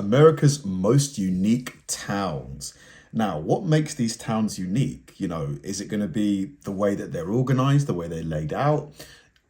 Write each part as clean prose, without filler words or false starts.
America's most unique towns. Now, what makes these towns unique? You know, is it going to be the way that they're organized, the way they're laid out,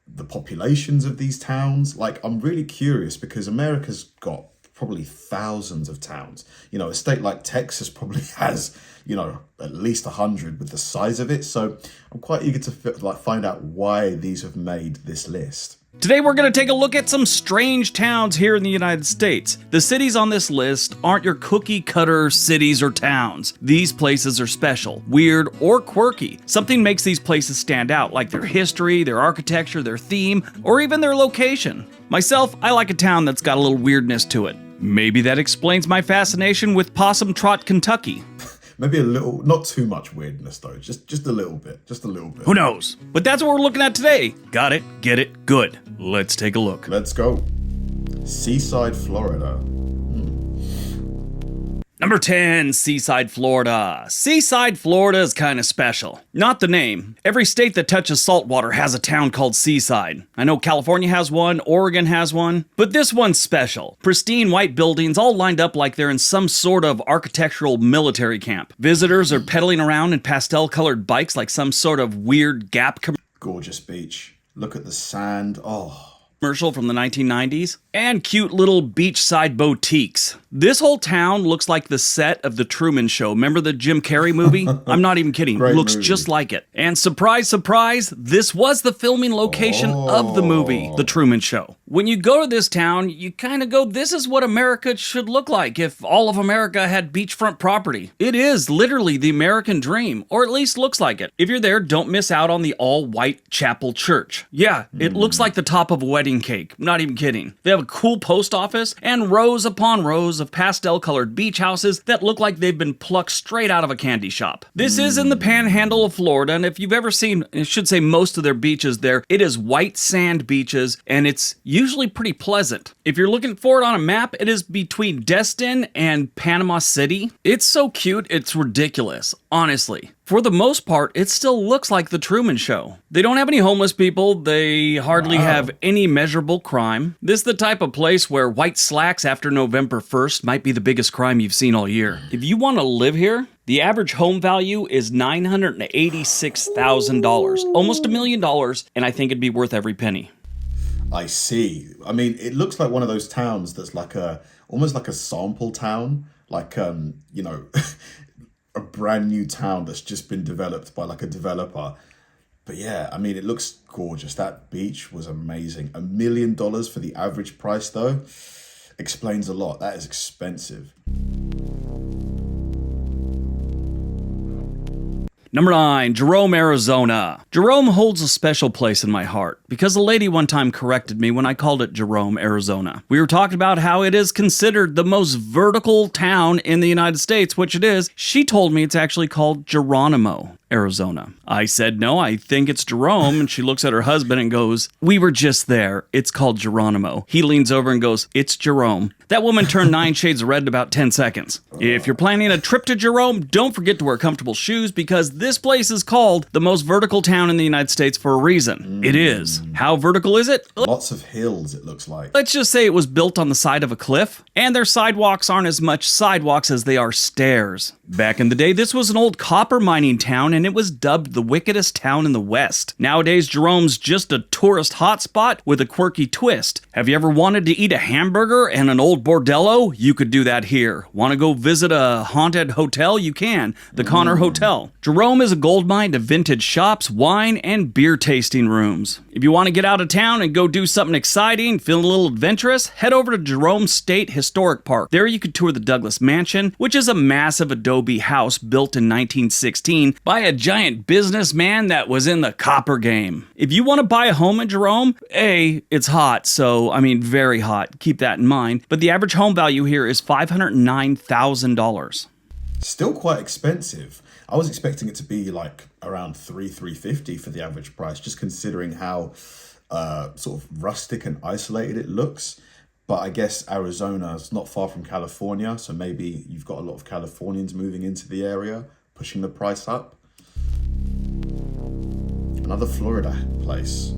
the populations of these towns? Like, I'm really curious because America's got probably thousands of towns. You know, a state like Texas probably has, you know, at least 100 with the size of it. So I'm quite eager to find out why these have made this list. Today we're going to take a look at some strange towns here in the United States. The cities on this list aren't your cookie cutter cities or towns. These places are special, weird, or quirky. Something makes these places stand out, like their history, their architecture, their theme, or even their location. Myself, I like a town that's got a little weirdness to it. Maybe that explains my fascination with Possum Trot, Kentucky. Maybe a little, not too much weirdness though, just a little bit, Who knows? But that's what we're looking at today. Got it, get it, good. Let's take a look. Let's go. Seaside, Florida. Number 10, Seaside, Florida. Seaside, Florida is kind of special. Not the name. Every state that touches saltwater has a town called Seaside. I know California has one, Oregon has one, but this one's special. Pristine white buildings all lined up like they're in some sort of architectural military camp. Visitors are pedaling around in pastel-colored bikes like some sort of weird Gap Gorgeous beach. Look at the sand. Commercial from the 1990s, and cute little beachside boutiques. This whole town looks like the set of The Truman Show. Remember the Jim Carrey movie? I'm not even kidding. Looks movie. just like it. And surprise, surprise, this was the filming location of the movie, The Truman Show. When you go to this town, you kind of go, this is what America should look like if all of America had beachfront property. It is literally the American dream, or at least looks like it. If you're there, don't miss out on the all-white chapel church. Yeah, it looks like the top of a wedding cake. Not even kidding. They have a cool post office and rows upon rows of pastel-colored beach houses that look like they've been plucked straight out of a candy shop. This is in the panhandle of Florida, and if you've ever seen, I should say most of their beaches there, it is white sand beaches, and it's usually pretty pleasant. If you're looking for it on a map, it is between Destin and Panama City. It's so cute, it's ridiculous, honestly. For the most part, it still looks like The Truman Show. They don't have any homeless people, they hardly have any measurable crime. This is the type of place where white slacks after November 1st might be the biggest crime you've seen all year. If you want to live here, the average home value is $986,000, almost $1 million, and I think it'd be worth every penny. I see. I mean, it looks like one of those towns that's like almost like a sample town, like, you know, a brand new town that's just been developed by like a developer. But yeah, I mean, it looks gorgeous. That beach was amazing. $1 million for the average price though, explains a lot. That is expensive. Number 9, Jerome, Arizona. Jerome holds a special place in my heart because a lady one time corrected me when I called it Jerome, Arizona. We were talking about how it is considered the most vertical town in the United States, which it is. She told me it's actually called Geronimo, Arizona. I said, no, I think it's Jerome. And she looks at her husband and goes, we were just there. It's called Geronimo. He leans over and goes, it's Jerome. That woman turned 9 shades of red in about 10 seconds. If you're planning a trip to Jerome, don't forget to wear comfortable shoes because this place is called the most vertical town in the United States for a reason. It is. How vertical is it? Lots of hills, it looks like. Let's just say it was built on the side of a cliff, and their sidewalks aren't as much sidewalks as they are stairs. Back in the day, this was an old copper mining town, and it was dubbed the wickedest town in the West. Nowadays, Jerome's just a tourist hotspot with a quirky twist. Have you ever wanted to eat a hamburger and an old bordello? You could do that here. Want to go visit a haunted hotel? You can. The Connor Hotel. Jerome is a goldmine of vintage shops, wine, and beer tasting rooms. If you want to get out of town and go do something exciting, feel a little adventurous, head over to Jerome State Historic Park. There you could tour the Douglas Mansion, which is a massive adobe house built in 1916 by a giant businessman that was in the copper game. If you want to buy a home in Jerome, it's hot, so very hot. Keep that in mind. But the average home value here is $509,000. Still quite expensive. I was expecting it to be like around $350 for the average price, just considering how sort of rustic and isolated it looks. But I guess Arizona is not far from California, so maybe you've got a lot of Californians moving into the area, pushing the price up. Another Florida place.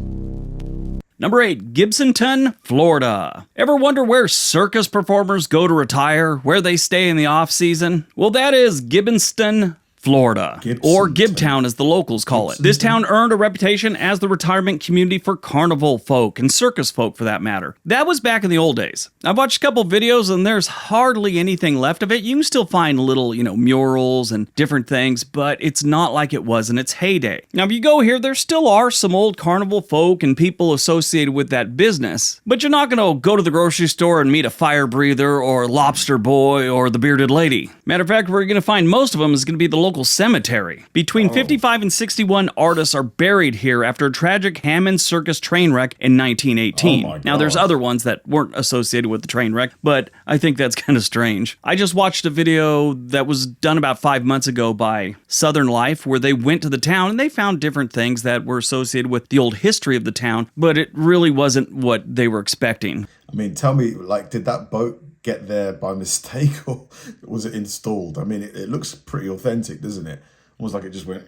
Number 8, Gibsonton, Florida. Ever wonder where circus performers go to retire, where they stay in the off-season? Well, that is Gibsonton, Florida, or Gibtown as the locals call it. This town earned a reputation as the retirement community for carnival folk and circus folk for that matter. That was back in the old days. I've watched a couple videos and there's hardly anything left of it. You can still find little, murals and different things, but it's not like it was in its heyday. Now, if you go here, there still are some old carnival folk and people associated with that business, but you're not going to go to the grocery store and meet a fire breather or lobster boy or the bearded lady. Matter of fact, where you're going to find most of them is going to be the local cemetery. Between 55 and 61 artists are buried here after a tragic Hammond Circus train wreck in 1918. Now, there's other ones that weren't associated with the train wreck, but I think that's kind of strange. I just watched a video that was done about 5 months ago by Southern Life where they went to the town and they found different things that were associated with the old history of the town, but it really wasn't what they were expecting. I mean, tell me, did that boat get there by mistake or was it installed? I mean, it looks pretty authentic, doesn't it? Almost like it just went.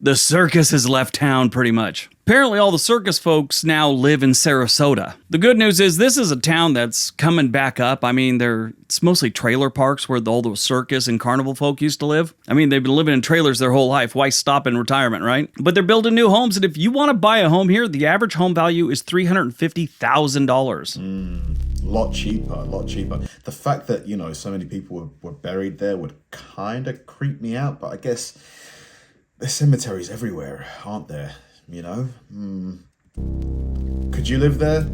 The circus has left town pretty much. Apparently all the circus folks now live in Sarasota. The good news is this is a town that's coming back up. I mean, it's mostly trailer parks where all the circus and carnival folk used to live. I mean, they've been living in trailers their whole life. Why stop in retirement, right? But they're building new homes, and if you want to buy a home here, the average home value is $350,000. A lot cheaper. The fact that, so many people were buried there would kind of creep me out, but I guess there's cemeteries everywhere, aren't there? Could you live there?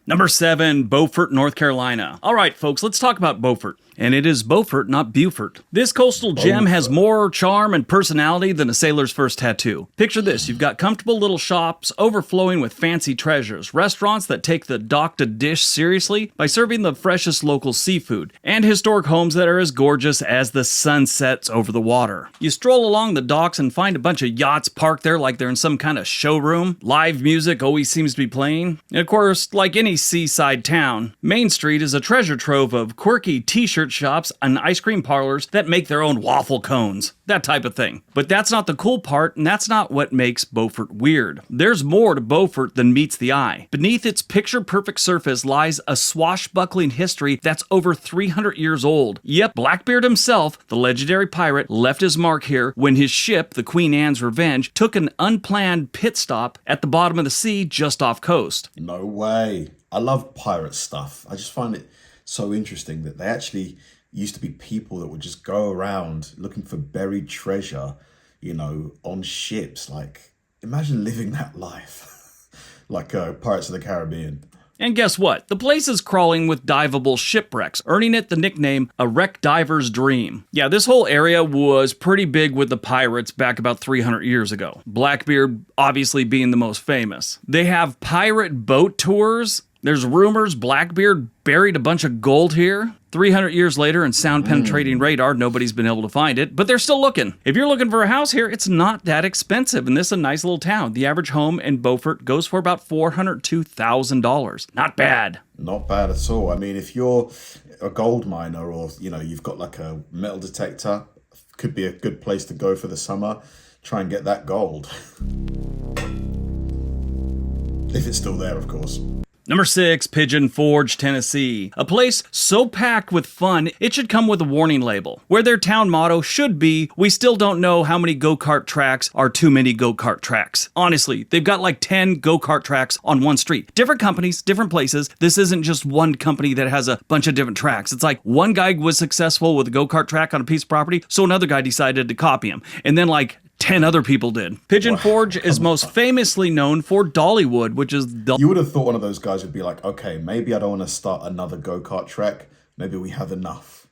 Number 7, Beaufort, North Carolina. All right, folks, let's talk about Beaufort. And it is Beaufort, not Beaufort. This coastal gem has more charm and personality than a sailor's first tattoo. Picture this, you've got comfortable little shops overflowing with fancy treasures, restaurants that take the dock to dish seriously by serving the freshest local seafood, and historic homes that are as gorgeous as the sun sets over the water. You stroll along the docks and find a bunch of yachts parked there like they're in some kind of showroom. Live music always seems to be playing. And of course, like any seaside town, Main Street is a treasure trove of quirky t-shirt shops and ice cream parlors that make their own waffle cones. That type of thing. But that's not the cool part, and that's not what makes Beaufort weird. There's more to Beaufort than meets the eye. Beneath its picture-perfect surface lies a swashbuckling history that's over 300 years old. Yep, Blackbeard himself, the legendary pirate, left his mark here when his ship, the Queen Anne's Revenge, took an unplanned pit stop at the bottom of the sea just off coast. No way. I love pirate stuff. I just find it so interesting that they actually used to be people that would just go around looking for buried treasure, on ships. Imagine living that life. Pirates of the Caribbean. And guess what? The place is crawling with diveable shipwrecks, earning it the nickname a wreck diver's dream. Yeah, this whole area was pretty big with the pirates back about 300 years ago. Blackbeard obviously being the most famous. They have pirate boat tours. There's rumors Blackbeard buried a bunch of gold here. 300 years later and sound-penetrating radar, nobody's been able to find it, but they're still looking. If you're looking for a house here, it's not that expensive, and this is a nice little town. The average home in Beaufort goes for about $402,000. Not bad. Not bad at all. I mean, if you're a gold miner or, you've got a metal detector, could be a good place to go for the summer. Try and get that gold. If it's still there, of course. Number 6, Pigeon Forge, Tennessee. A place so packed with fun, it should come with a warning label, where their town motto should be, we still don't know how many go-kart tracks are too many go-kart tracks. Honestly, they've got 10 go-kart tracks on one street. Different companies, different places. This isn't just one company that has a bunch of different tracks. It's like one guy was successful with a go-kart track on a piece of property, so another guy decided to copy him. And then 10 other people did. Pigeon Forge is most famously known for Dollywood, which is You would have thought one of those guys would be like, okay, maybe I don't want to start another go-kart track. Maybe we have enough.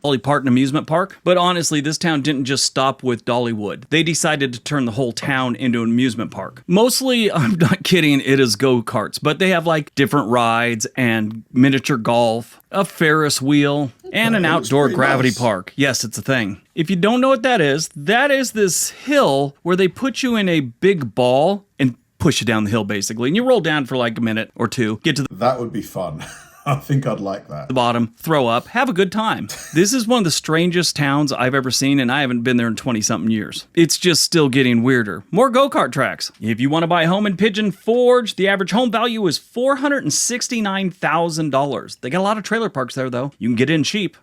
Dolly Parton Amusement Park. But honestly, this town didn't just stop with Dollywood. They decided to turn the whole town into an amusement park. Mostly, I'm not kidding, it is go-karts, but they have different rides and miniature golf, a Ferris wheel, and an outdoor gravity park. Yes, it's a thing. If you don't know what that is this hill where they put you in a big ball and push you down the hill, basically. And you roll down for a minute or two, get to the... That would be fun. I think I'd like that. The bottom, throw up, have a good time. This is one of the strangest towns I've ever seen, and I haven't been there in 20-something years. It's just still getting weirder. More go-kart tracks. If you want to buy a home in Pigeon Forge, the average home value is $469,000. They got a lot of trailer parks there, though. You can get in cheap.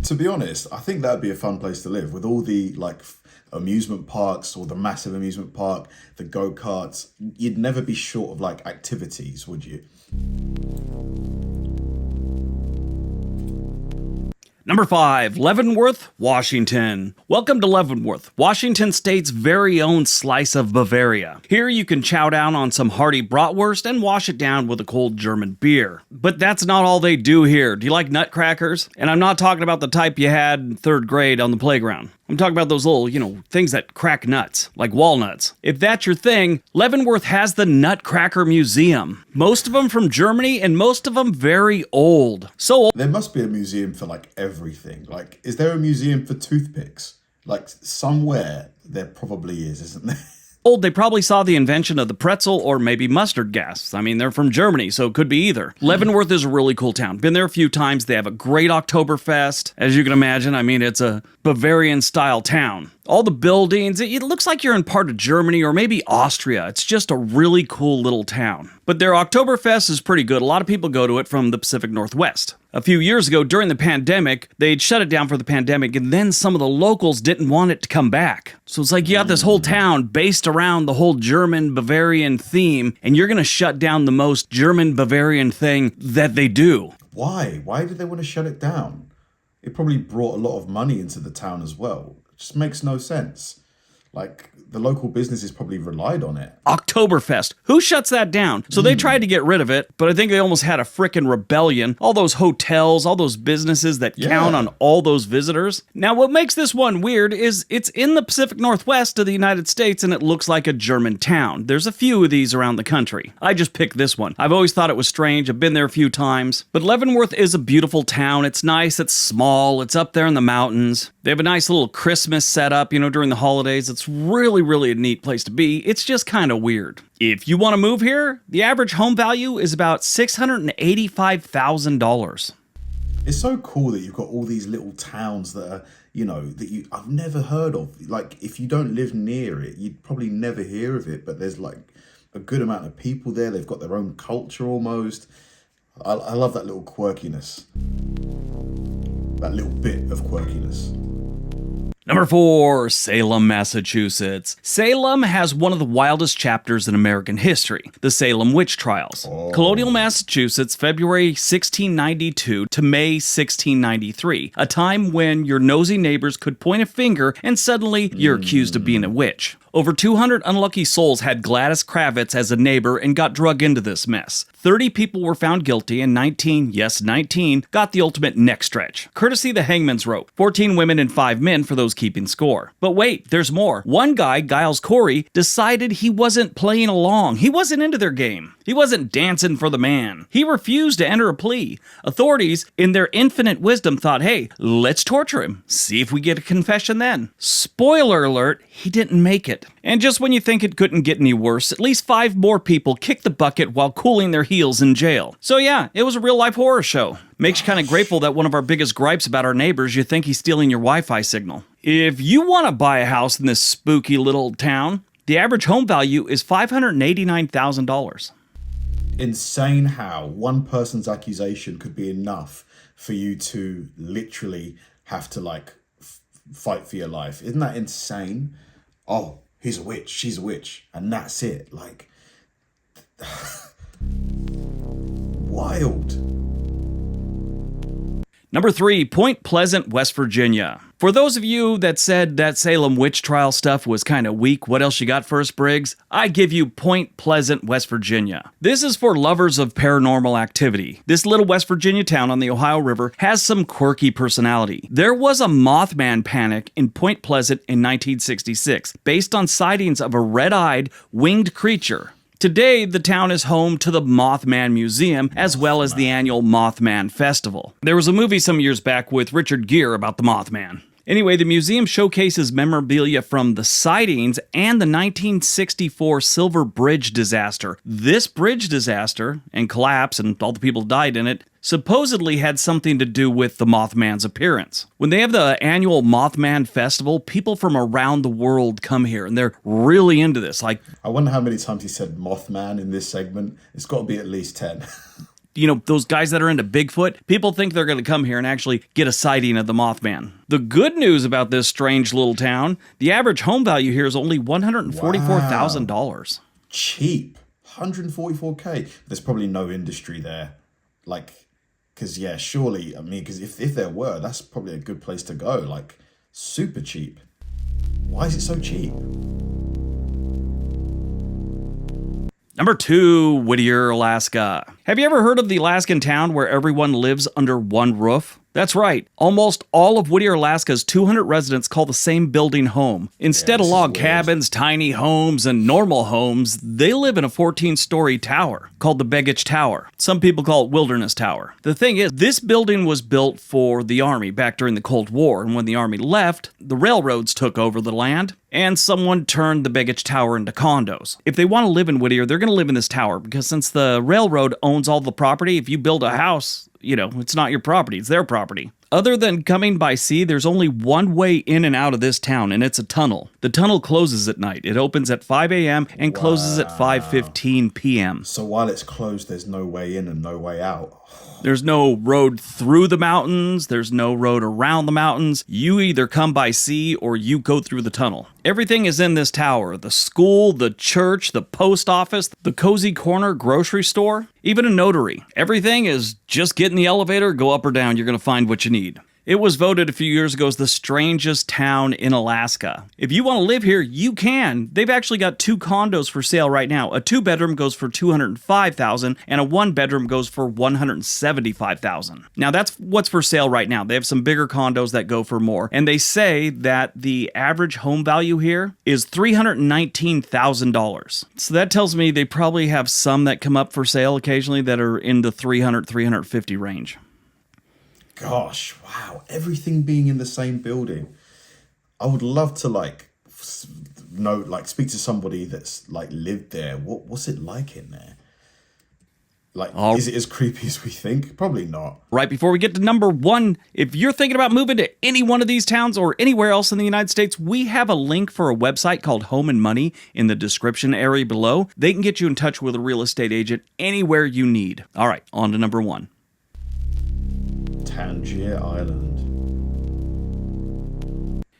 To be honest, I think that'd be a fun place to live with all the amusement parks, or the massive amusement park, the go-karts. You'd never be short of activities, would you? Number 5, Leavenworth, Washington. Welcome to Leavenworth, Washington State's very own slice of Bavaria. Here you can chow down on some hearty bratwurst and wash it down with a cold German beer. But that's not all they do here. Do you like nutcrackers? And I'm not talking about the type you had in 3rd grade on the playground. I'm talking about those little, things that crack nuts, like walnuts. If that's your thing, Leavenworth has the Nutcracker Museum. Most of them from Germany, and most of them very old. So old. There must be a museum for everything. Is there a museum for toothpicks? Somewhere there probably is, isn't there? Old, they probably saw the invention of the pretzel or maybe mustard gas. I mean, they're from Germany, so it could be either. Leavenworth is a really cool town. Been there a few times. They have a great Oktoberfest. As you can imagine, it's a Bavarian-style town. All the buildings, it looks like you're in part of Germany or maybe Austria. It's just a really cool little town. But their Oktoberfest is pretty good. A lot of people go to it from the Pacific Northwest. A few years ago, during the pandemic, they'd shut it down for the pandemic, and then some of the locals didn't want it to come back. So it's like you got this whole town based around the whole German Bavarian theme, and you're going to shut down the most German Bavarian thing that they do. Why? Why did they want to shut it down? It probably brought a lot of money into the town as well. It just makes no sense. The local businesses probably relied on it. Oktoberfest. Who shuts that down? So they tried to get rid of it, but I think they almost had a frickin' rebellion. All those hotels, all those businesses that count on all those visitors. Now, what makes this one weird is it's in the Pacific Northwest of the United States, and it looks like a German town. There's a few of these around the country. I just picked this one. I've always thought it was strange. I've been there a few times. But Leavenworth is a beautiful town. It's nice. It's small. It's up there in the mountains. They have a nice little Christmas setup, during the holidays. It's really a neat place to be. It's just kind of weird. If you want to move here, the average home value is about $685,000. It's so cool that you've got all these little towns that are, I've never heard of. If you don't live near it, you'd probably never hear of it, but there's a good amount of people there. They've got their own culture almost. I love that little quirkiness. That little bit of quirkiness. Number 4, Salem, Massachusetts. Salem has one of the wildest chapters in American history, the Salem witch trials. Colonial Massachusetts, February 1692 to May 1693, a time when your nosy neighbors could point a finger and suddenly you're accused of being a witch. Over 200 unlucky souls had Gladys Kravitz as a neighbor and got drug into this mess. 30 people were found guilty and 19 got the ultimate neck stretch. Courtesy the hangman's rope. 14 women and 5 men for those keeping score. But wait, there's more. One guy, Giles Corey, decided he wasn't playing along. He wasn't into their game. He wasn't dancing for the man. He refused to enter a plea. Authorities, in their infinite wisdom, thought, hey, let's torture him. See if we get a confession then. Spoiler alert, he didn't make it. And just when you think it couldn't get any worse, at least 5 more people kicked the bucket while cooling their heels in jail. So yeah, it was a real-life horror show. Makes you kind of grateful that one of our biggest gripes about our neighbors, you think he's stealing your Wi-Fi signal. If you want to buy a house in this spooky little town, the average home value is $589,000. Insane how one person's accusation could be enough for you to literally have to fight for your life. Isn't that insane? Oh, he's a witch, she's a witch, and that's it. Wild. Number 3, Point Pleasant, West Virginia. For those of you that said that Salem witch trial stuff was kind of weak, what else you got for us, Briggs? I give you Point Pleasant, West Virginia. This is for lovers of paranormal activity. This little West Virginia town on the Ohio River has some quirky personality. There was a Mothman panic in Point Pleasant in 1966, based on sightings of a red-eyed, winged creature. Today, the town is home to the Mothman Museum, as well as the annual Mothman Festival. There was a movie some years back with Richard Gere about the Mothman. Anyway, the museum showcases memorabilia from the sightings and the 1964 Silver Bridge disaster. This bridge disaster and collapse and all the people who died in it supposedly had something to do with the Mothman's appearance. When they have the annual Mothman Festival, people from around the world come here, and they're really into this. Like, I wonder how many times he said Mothman in this segment. It's got to be at least 10. you know, those guys that are into Bigfoot, people think they're going to come here and actually get a sighting of the Mothman. The good news about this strange little town, the average home value here is only $144,000. Wow. Cheap. 144K. There's probably no industry there. Like, because, yeah, surely, I mean, because if there were, that's probably a good place to go. Like, super cheap. Why is it so cheap? Number 2, Whittier, Alaska. Have you ever heard of the Alaskan town where everyone lives under one roof? That's right. Almost all of Whittier, Alaska's 200 residents call the same building home. Instead of log cabins, tiny homes, and normal homes, they live in a 14-story tower called the Begich Tower. Some people call it Wilderness Tower. The thing is, this building was built for the Army back during the Cold War, and when the Army left, the railroads took over the land, and someone turned the Begich Tower into condos. If they want to live in Whittier, they're going to live in this tower, because since the railroad owns all the property, if you build a house, you know, it's not your property, it's their property. Other than coming by sea, there's only one way in and out of this town, and it's a tunnel. The tunnel closes at night. It opens at 5 a.m. and closes at 5:15 p.m. So while it's closed, there's no way in and no way out. There's no road through the mountains. There's no road around the mountains. You either come by sea or you go through the tunnel. Everything is in this tower. The school, the church, the post office, the cozy corner grocery store, even a notary. Everything is just get in the elevator, go up or down. You're going to find what you need. It was voted a few years ago as the strangest town in Alaska. If you want to live here, you can. They've actually got 2 condos for sale right now. A 2-bedroom goes for $205,000 and a 1-bedroom goes for $175,000. Now that's what's for sale right now. They have some bigger condos that go for more, and they say that the average home value here is $319,000. So that tells me they probably have some that come up for sale occasionally that are in the $300,000-$350,000 range. Gosh, wow, everything being in the same building. I would love to speak to somebody that's lived there. What's it like in there? Is it as creepy as we think? Probably not. Right before we get to number 1, if you're thinking about moving to any one of these towns or anywhere else in the United States, we have a link for a website called Home and Money in the description area below. They can get you in touch with a real estate agent anywhere you need. All right, on to number 1. Tangier Island.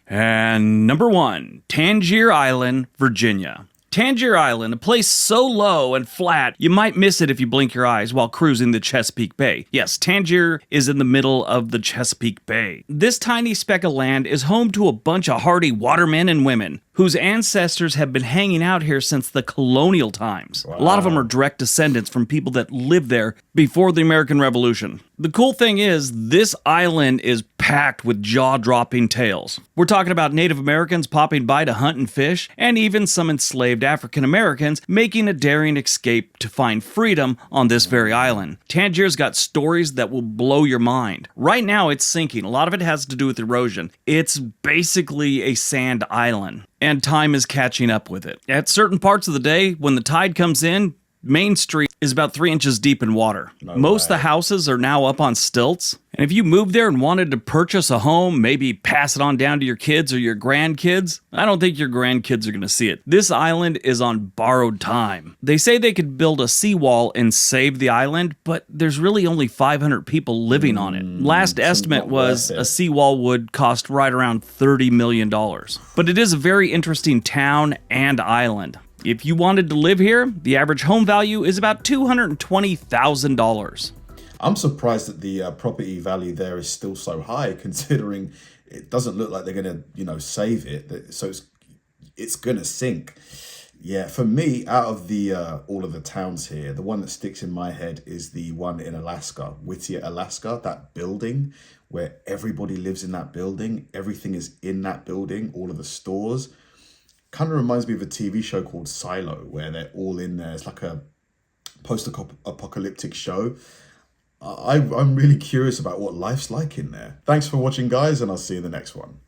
And number 1, Tangier Island, Virginia. Tangier Island, a place so low and flat, you might miss it if you blink your eyes while cruising the Chesapeake Bay. Yes, Tangier is in the middle of the Chesapeake Bay. This tiny speck of land is home to a bunch of hardy watermen and women whose ancestors have been hanging out here since the colonial times. Wow. A lot of them are direct descendants from people that lived there before the American Revolution. The cool thing is, this island is packed with jaw-dropping tales. We're talking about Native Americans popping by to hunt and fish, and even some enslaved African Americans making a daring escape to find freedom on this very island. Tangier's got stories that will blow your mind. Right now, it's sinking. A lot of it has to do with erosion. It's basically a sand island, and time is catching up with it. At certain parts of the day, when the tide comes in, Main Street is about 3 inches deep in water. Most of the houses are now up on stilts. And if you moved there and wanted to purchase a home, maybe pass it on down to your kids or your grandkids, I don't think your grandkids are going to see it. This island is on borrowed time. They say they could build a seawall and save the island, but there's really only 500 people living on it. Last estimate was a seawall would cost right around $30 million. But it is a very interesting town and island. If you wanted to live here, the average home value is about $220,000. I'm surprised that the property value there is still so high, considering it doesn't look like they're going to, save it. So it's going to sink. Yeah, for me, out of the all of the towns here, the one that sticks in my head is the one in Alaska, Whittier, Alaska. That building where everybody lives in that building, everything is in that building, all of the stores. Kind of reminds me of a TV show called Silo, where they're all in there. It's like a post-apocalyptic show. I'm really curious about what life's like in there. Thanks for watching, guys, and I'll see you in the next one.